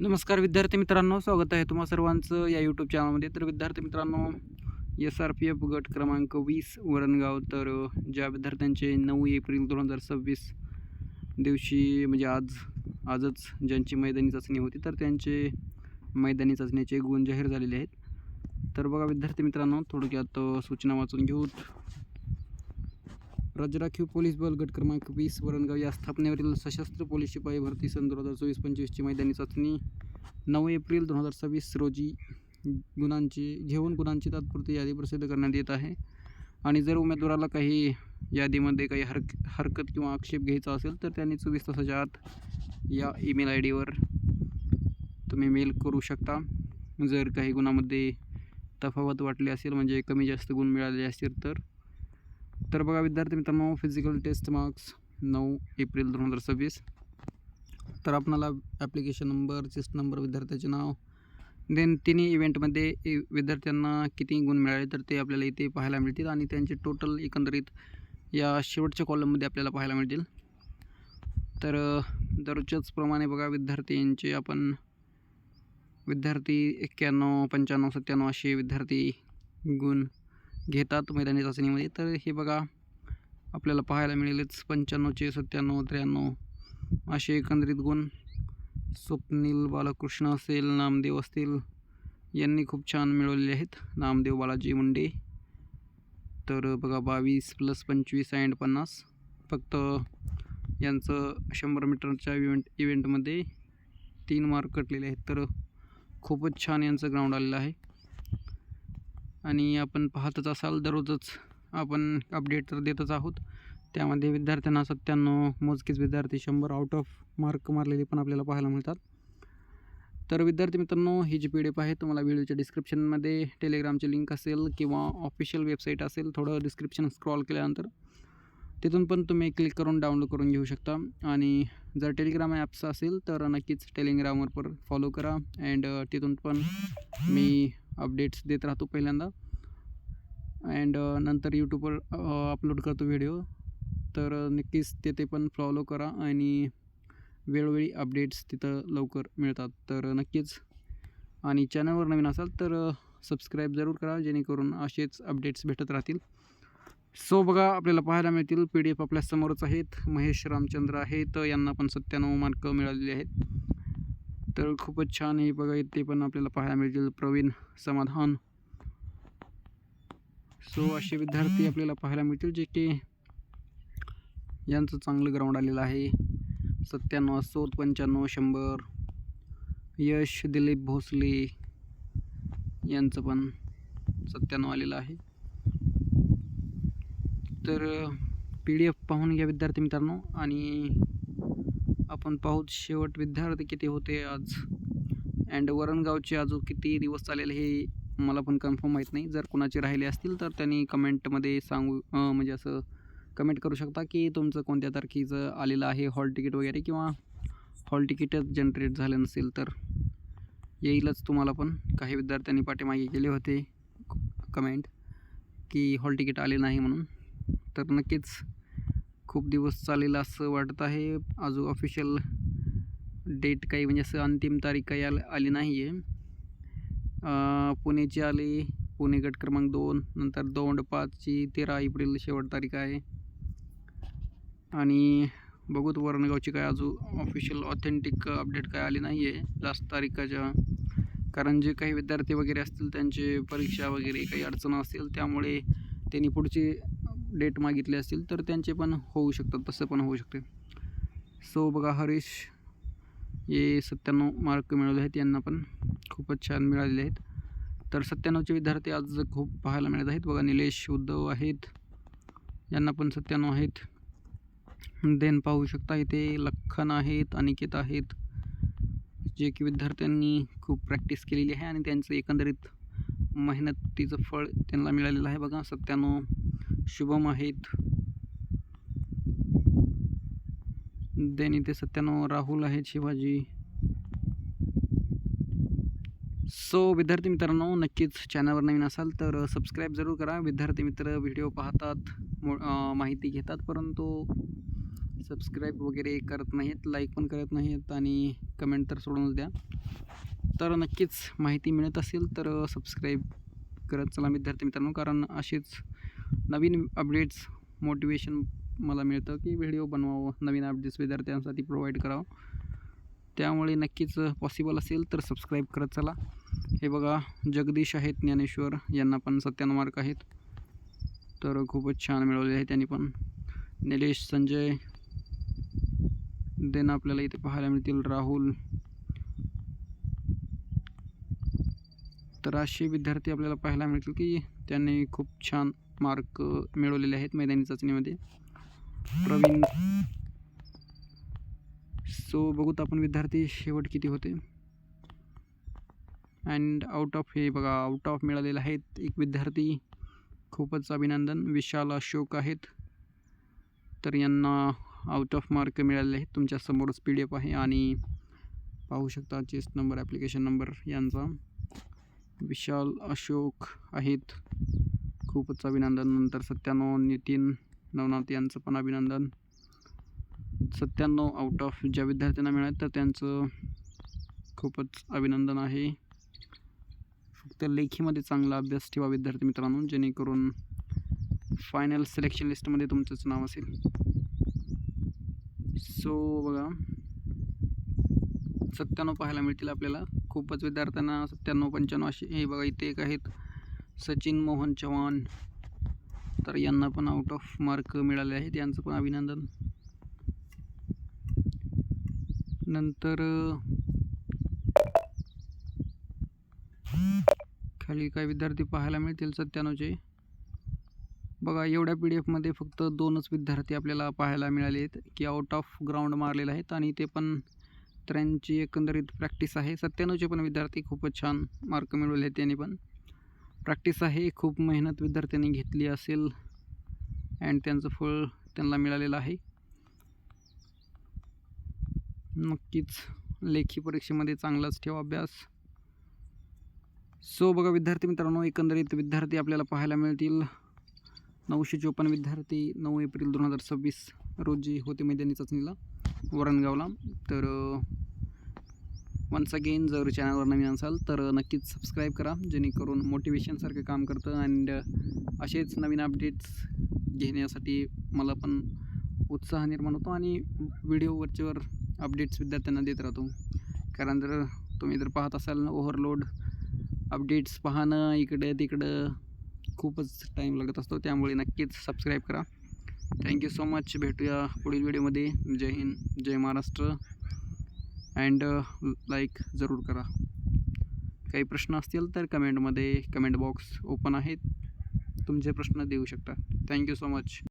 नमस्कार विद्यार्थी मित्रांनो, स्वागत आहे तुम्हा सर्वांचं या यूट्यूब चॅनलमध्ये. तर विद्यार्थी मित्रांनो, SRPF गट क्रमांक 20 वरणगाव. तर ज्या विद्यार्थ्यांचे 9 एप्रिल 2026 दिवशी म्हणजे आजच ज्यांची मैदानी चाचणी होती, तर त्यांचे मैदानी चाचणीचे गुण जाहीर झालेले आहेत. तर बघा विद्यार्थी मित्रांनो, थोडक्यात सूचना वाचून घेऊ. राज्य राखीव पोलीस बल गट क्रमांक 20 वरणगाव या स्थापनेवरील सशस्त्र पोलीस शिपाई भरती सन 2024-25ची मैदानी चाचणी 9 एप्रिल 2026 रोजी गुणांची तात्पुरती यादी प्रसिद्ध करण्यात येत आहे. आणि जर उमेदवाराला काही यादीमध्ये काही हरकत किंवा आक्षेप घ्यायचा असेल तर त्यांनी 24 तासाच्या आत या ईमेल ID वर तुम्ही मेल करू शकता. जर काही गुणामध्ये तफावत वाटली असेल, म्हणजे कमी जास्त गुण मिळाले असतील तर बघा विद्यार्थी मित्रांनो, फिजिकल टेस्ट मार्क्स 9 एप्रिल 2026. तर आपणाला ॲप्लिकेशन नंबर, चेस्ट नंबर, विद्यार्थ्याचे नाव, देन तिन्ही इव्हेंटमध्ये विद्यार्थ्यांना किती गुण मिळाले तर ते आपल्याला इथे पाहायला मिळतील. आणि त्यांचे टोटल एकंदरीत या शेवटच्या कॉलममध्ये आपल्याला पाहायला मिळतील. तर दररोजच्याच प्रमाणे बघा विद्यार्थी 91, 95, 97 असे विद्यार्थी गुण घेतात मैदानी चाचणीमध्ये. तर हे बघा आपल्याला पाहायला मिळेलच 95चे 97, 93 असे एकंदरीत गुण. स्वप्नील बालकृष्ण असेल, नामदेव असतील, यांनी खूप छान मिळवलेले आहेत. नामदेव बालाजी मुंडे. तर बघा 22 + 25 अँड 50 फक्त यांचं 100 मीटरच्या इव्हेंटमध्ये 3 मार्क कटलेले आहेत. तर खूपच छान यांचं ग्राउंड आलेलं आहे. आणि आपण पाहतच असाल, दररोजच आपण अपडेट तर देतच आहोत. त्यामध्ये विद्यार्थ्यांना 97 मोजकेच विद्यार्थी 100 आउट ऑफ मार्क मारलेले पण आपल्याला पाहायला मिळतात. तर विद्यार्थी मित्रांनो, ही जी PDF आहे तुम्हाला व्हिडिओच्या डिस्क्रिप्शनमध्ये टेलिग्रामची लिंक असेल किंवा ऑफिशियल वेबसाईट असेल, थोडं डिस्क्रिप्शन स्क्रॉल केल्यानंतर तिथून पण तुम्ही क्लिक करून डाउनलोड करून घेऊ शकता. आणि जर टेलिग्राम ॲप्स असेल तर नक्कीच टेलिग्रामवर फॉलो करा. अँड तिथून पण मी अपडेट्स देत राहतो पहिल्यांदा. अँड नंतर यूट्यूबवर अपलोड करतो व्हिडिओ. तर नक्कीच तिथे पण फॉलो करा आणि वेळोवेळी अपडेट्स तिथं लवकर मिळतात. तर नक्कीच, आणि चॅनलवर नवीन असाल तर सबस्क्राईब जरूर करा, जेणेकरून असेच अपडेट्स भेटत राहतील. सो बघा आपल्याला पाहायला मिळतील PDF आपल्या समोरच आहेत. महेश रामचंद्र आहेत, यांना पण 97 मार्क मिळालेले आहेत. तर खूपच छान आहे बघा. इथे पण आपल्याला पाहायला मिळतील प्रवीण समाधान. सो असे विद्यार्थी आपल्याला पाहायला मिळतील जे की यांचं चांगलं ग्राउंड आलेलं आहे. 97 असो, 95, 100. यश दिलीप भोसले यांचं पण 97 आलेलं आहे. तर PDF पाहून घ्या विद्यार्थी मित्रांनो. आणि आपण पाहूत शेवट विद्यार्थी किती होते आज. अँड वरणगावचे अजून किती दिवस चालेल हे मला पण कन्फर्म माहीत नाही. जर कोणाचे राहिले असतील तर त्यांनी कमेंटमध्ये म्हणजे असं कमेंट करू शकता की तुमचं कोणत्या तारखेचं आलेलं आहे हॉल तिकीट वगैरे, किंवा हॉल तिकीटच जनरेट झालं नसेल तर येईलच तुम्हाला. पण काही विद्यार्थ्यांनी पाठीमागे केले होते कमेंट की हॉल तिकीट आले नाही म्हणून. तर नक्कीच खूप दिवस चालेल असं वाटत आहे. अजून ऑफिशियल डेट काही म्हणजे असं अंतिम तारीख काही आली नाही आहे. पुणेची आली, पुणे गट क्रमांक 2, नंतर दौंड 5ची 13 एप्रिल शेवट तारीख आहे. आणि बघूत वरणगावची काय अजून ऑफिशियल ऑथेंटिक अपडेट काय आली नाही आहे लास्ट तारीखाच्या. कारण जे काही विद्यार्थी वगैरे असतील त्यांचे परीक्षा वगैरे काही अडचण असतील, त्यामुळे त्यांनी पुढची डेट मागितली असतील तर त्यांचे पण होऊ शकतात, तसं पण होऊ शकते. सो बघा हरीश हे 97 मार्क मिळवले आहेत, यांना पण खूपच छान मिळालेले आहेत. तर 97चे विद्यार्थी आज खूप पाहायला मिळत आहेत. बघा निलेश उद्धव आहेत, यांना पण 97 आहेत. देन पाहू शकता इथे लखन आहेत, अनिकेत आहेत, जे की विद्यार्थ्यांनी खूप प्रॅक्टिस केलेली आहे आणि त्यांचं एकंदरीत मेहनतीचं फळ त्यांना मिळालेलं आहे. बघा 97. शुभम आहेत, देन इथे 97 राहुल आहेत, शिवाजी. सो विद्यार्थी मित्रांनो, नक्कीच चॅनलवर नवीन असाल तर सबस्क्राईब जरूर करा. विद्यार्थी मित्र व्हिडिओ पाहतात, माहिती घेतात, परंतु सबस्क्राईब वगैरे करत नाहीत, लाईक पण करत नाहीत आणि कमेंट तर सोडूनच द्या. तर नक्कीच माहिती मिळत असेल तर सबस्क्राईब करत चला विद्यार्थी मित्रांनो, कारण असेच नवीन अपडेट्स मोटिवेशन मला मिळतं की व्हिडिओ बनवावं, नवीन अपडेट्स विद्यार्थ्यांसाठी प्रोव्हाइड करावं. त्यामुळे नक्कीच पॉसिबल असेल तर सबस्क्राईब करत चला. हे बघा, जगदीश आहेत ज्ञानेश्वर, यांना पण 97 मार्क आहेत, तर खूपच छान मिळवले आहेत त्यांनी पण. निलेश संजय देन आपल्याला इथे पाहायला मिळतील. राहुल, तर असे विद्यार्थी आपल्याला पाहायला मिळतील की त्यांनी खूप छान मार्क मिळवलेले आहेत मैदानी चाचणीमध्ये. प्रवीण, सो बघूत आपण विद्यार्थी शेवट किती होते. अँड आउट ऑफ, हे बघा आउट ऑफ मिळालेले आहेत एक विद्यार्थी, खूपच अभिनंदन. विशाल अशोक आहेत, तर यांना आउट ऑफ मार्क मिळालेले आहेत. तुमच्यासमोरच PDF आहे आणि पाहू शकता चेस्ट नंबर, ॲप्लिकेशन नंबर यांचा. विशाल अशोक आहेत, खूपच अभिनंदन. नंतर 97 नितीन नवनाथ यांचं पण अभिनंदन. 97 आउट ऑफ ज्या विद्यार्थ्यांना मिळालं तर त्यांचं खूपच अभिनंदन आहे. फक्त लेखीमध्ये चांगला अभ्यास ठेवा विद्यार्थी मित्रांनो, जेणेकरून फायनल सिलेक्शन लिस्टमध्ये तुमचंच नाव असेल. सो बघा 97 पाहायला मिळतील आपल्याला. खूपच विद्यार्थ्यांना 97, 95 असे. हे बघा इथे एक आहेत सचिन मोहन चव्हाण, तर यांना पण आउट ऑफ मार्क मिळाले आहेत, यांचं पण अभिनंदन. नंतर खाली काही विद्यार्थी पाहायला मिळतील 97चे. बघा एवढ्या PDF मध्ये फक्त 2च विद्यार्थी आपल्याला पाहायला मिळाले आहेत की आउट ऑफ ग्राउंड मारलेलं आहेत, आणि ते पण त्यांची एकंदरीत प्रॅक्टिस आहे. 97चे पण विद्यार्थी खूपच छान मार्क मिळवले आहेत, त्यांनी पण प्रॅक्टिस आहे, खूप मेहनत विद्यार्थ्यांनी घेतली असेल अँड त्यांचं फळ त्यांना मिळालेलं आहे. नक्कीच लेखी परीक्षेमध्ये चांगलाच ठेवा अभ्यास. सो बघा विद्यार्थी मित्रांनो, एकंदरीत विद्यार्थी आपल्याला पाहायला मिळतील 954 विद्यार्थी 9 एप्रिल 2026 रोजी होते मैदानी चाचणीला वरणगावला. तर वन्स अगेन जर चॅनलवर नवीन असाल तर नक्कीच सबस्क्राईब करा, जेणेकरून मोटिवेशनसारखं काम करतं अँड असेच नवीन अपडेट्स घेण्यासाठी मला पण उत्साह निर्माण होतो आणि व्हिडिओ वरचेवर अपडेट्स विद्यार्थ्यांना देत राहतो. कारण जर तुम्ही जर पाहत असाल ना, ओव्हरलोड अपडेट्स पाहणं इकडं तिकडं खूपच टाईम लागत असतो, त्यामुळे नक्कीच सबस्क्राईब करा. Thank you so much. भेटूया पुढील व्हिडिओमध्ये. जय हिंद, जय महाराष्ट्र अँड लाईक जरूर करा. काही प्रश्न असतील तर कमेंट बॉक्स ओपन आहेत, तुमचे प्रश्न देऊ शकता. Thank you so much.